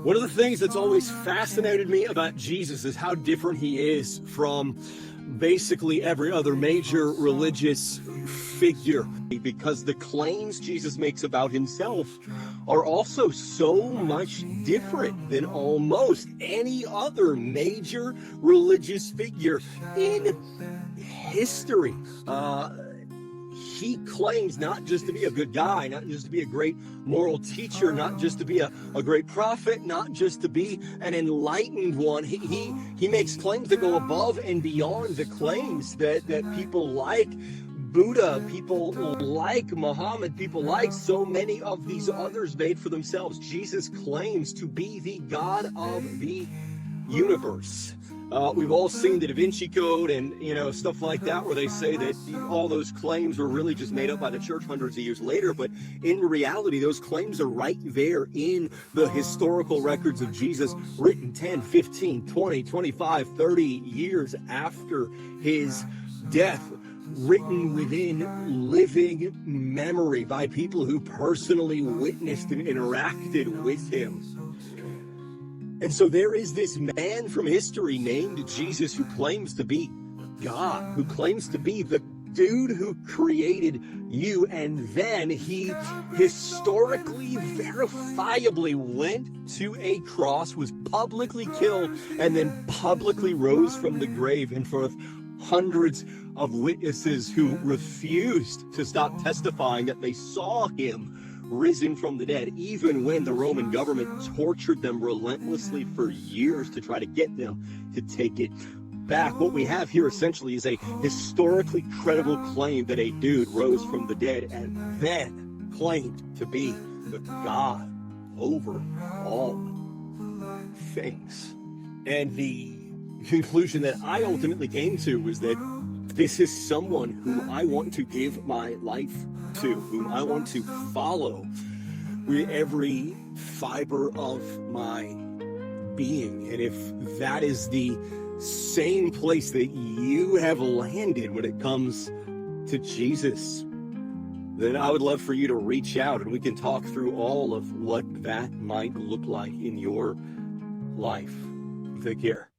One of the things that's always fascinated me about Jesus is how different he is from basically every other major religious figure, because the claims Jesus makes about himself are also so much different than almost any other major religious figure in history. He claims not just to be a good guy, not just to be a great moral teacher, not just to be a great prophet, not just to be an enlightened one. He makes claims that go above and beyond the claims that people like Buddha, people like Muhammad, people like so many of these others made for themselves. Jesus claims to be the God of the universe. We've all seen the Da Vinci Code and stuff like that, where they say that all those claims were really just made up by the church hundreds of years later. But in reality, those claims are right there in the historical records of Jesus, written 10, 15, 20, 25, 30 years after his death, written within living memory by people who personally witnessed and interacted with him. And so there is this man from history named Jesus who claims to be God, who claims to be the dude who created you, and then he historically, verifiably went to a cross, was publicly killed, and then publicly rose from the grave in front of hundreds of witnesses who refused to stop testifying that they saw him risen from the dead, even when the Roman government tortured them relentlessly for years to try to get them to take it back. What we have here essentially is a historically credible claim that a dude rose from the dead and then claimed to be the God over all things. And the conclusion that I ultimately came to was that this is someone who I want to give my life to, whom I want to follow with every fiber of my being. And if that is the same place that you have landed when it comes to Jesus, then I would love for you to reach out and we can talk through all of what that might look like in your life. Take care.